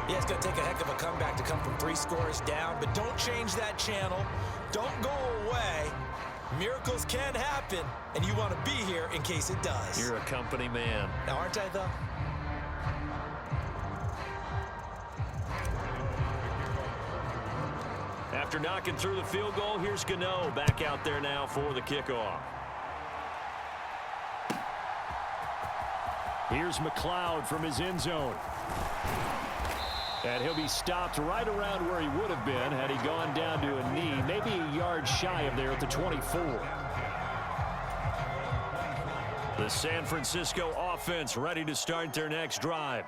Yeah, it's going to take a heck of a comeback to come from 3 scores down, but don't change that channel. Don't go away. Miracles can happen, and you want to be here in case it does. You're a company man. Now, aren't I, though? After knocking through the field goal, here's Gano back out there now for the kickoff. Here's McLeod from his end zone. And he'll be stopped right around where he would have been had he gone down to a knee, maybe a yard shy of there at the 24. The San Francisco offense ready to start their next drive.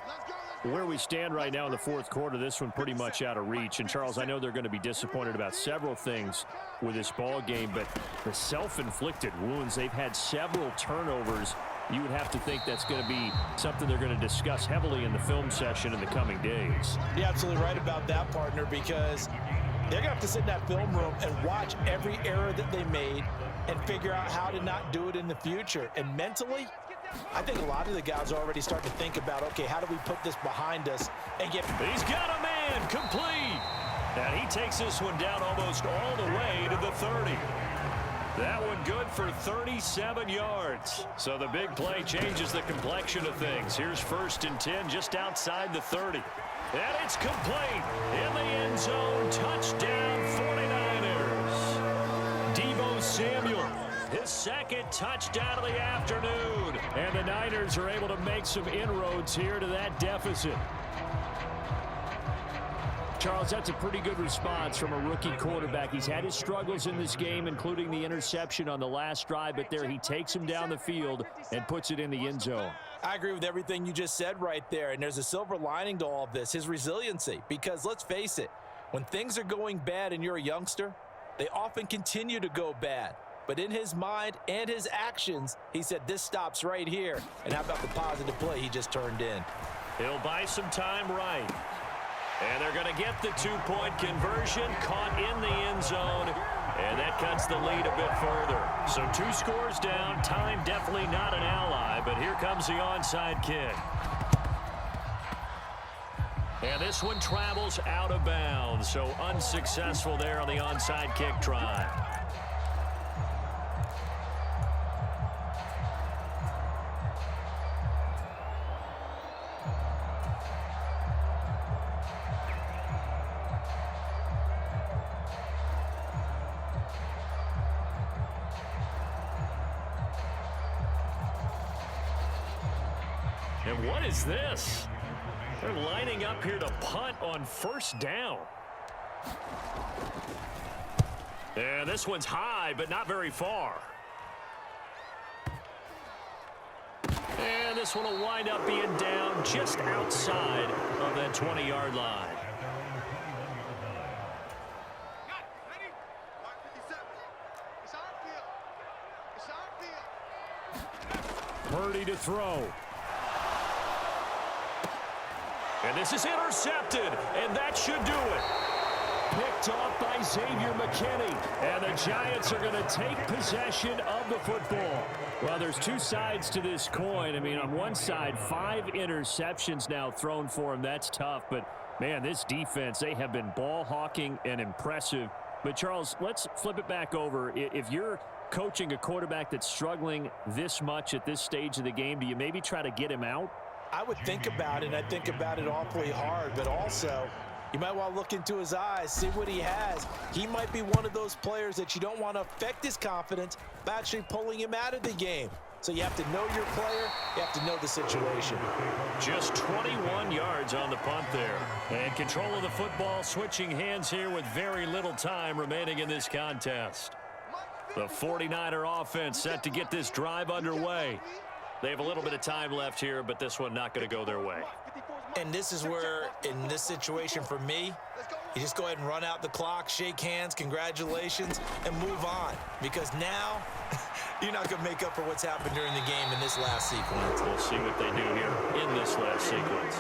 Where we stand right now in the fourth quarter, this one pretty much out of reach. And, Charles, I know they're going to be disappointed about several things with this ball game, but the self-inflicted wounds, they've had several turnovers. You would have to think that's going to be something they're going to discuss heavily in the film session in the coming days. You're absolutely right about that, partner, because they're going to have to sit in that film room and watch every error that they made and figure out how to not do it in the future. And mentally, I think a lot of the guys are already starting to think about, okay, how do we put this behind us and get... He's got a man complete. And he takes this one down almost all the way to the 30. That one good for 37 yards. So the big play changes the complexion of things. Here's 1st and 10 just outside the 30. And it's complete in the end zone. Touchdown 49ers. Deebo Samuel, his 2nd touchdown of the afternoon. And the Niners are able to make some inroads here to that deficit. Charles, that's a pretty good response from a rookie quarterback. He's had his struggles in this game, including the interception on the last drive, but there he takes him down the field and puts it in the end zone. I agree with everything you just said right there, and there's a silver lining to all of this, his resiliency, because let's face it, when things are going bad and you're a youngster, they often continue to go bad. But in his mind and his actions, he said, this stops right here. And how about the positive play he just turned in? He'll buy some time right. And they're going to get the 2-point conversion, caught in the end zone, and that cuts the lead a bit further. So 2 scores down, time definitely not an ally, but here comes the onside kick. And this one travels out of bounds, so unsuccessful there on the onside kick try. And what is this? They're lining up here to punt on 1st down. And this one's high, but not very far. And this one will wind up being down just outside of that 20-yard line. Purdy to throw. And this is intercepted, and that should do it. Picked off by Xavier McKinney, and the Giants are going to take possession of the football. Well, there's 2 sides to this coin. I mean, on one side, 5 interceptions now thrown for him. That's tough, but, man, this defense, they have been ball hawking and impressive. But, Charles, let's flip it back over. If you're coaching a quarterback that's struggling this much at this stage of the game, do you maybe try to get him out? I would think about it, and I think about it awfully hard, but also you might want to look into his eyes, see what he has. He might be one of those players that you don't want to affect his confidence by actually pulling him out of the game. So you have to know your player, you have to know the situation. Just 21 yards on the punt there. And control of the football switching hands here with very little time remaining in this contest. The 49er offense set to get this drive underway. They have a little bit of time left here, but this one not going to go their way. And this is where, in this situation for me, you just go ahead and run out the clock, shake hands, congratulations, and move on. Because now, you're not going to make up for what's happened during the game in this last sequence. We'll see what they do here in this last sequence.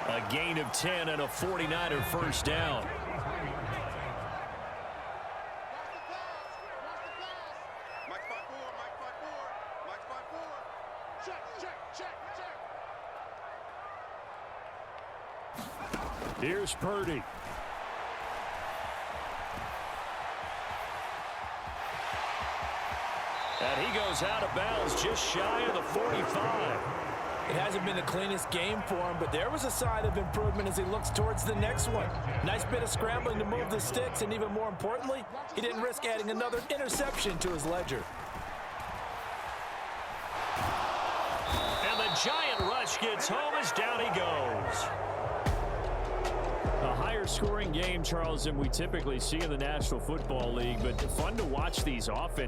A gain of 10 and a 49er 1st down. Here's Purdy. And he goes out of bounds just shy of the 45. It hasn't been the cleanest game for him, but there was a sign of improvement as he looks towards the next one. Nice bit of scrambling to move the sticks, and even more importantly, he didn't risk adding another interception to his ledger. And the giant rush gets home as down he goes. A higher scoring game, Charles, than we typically see in the National Football League, but fun to watch these offenses.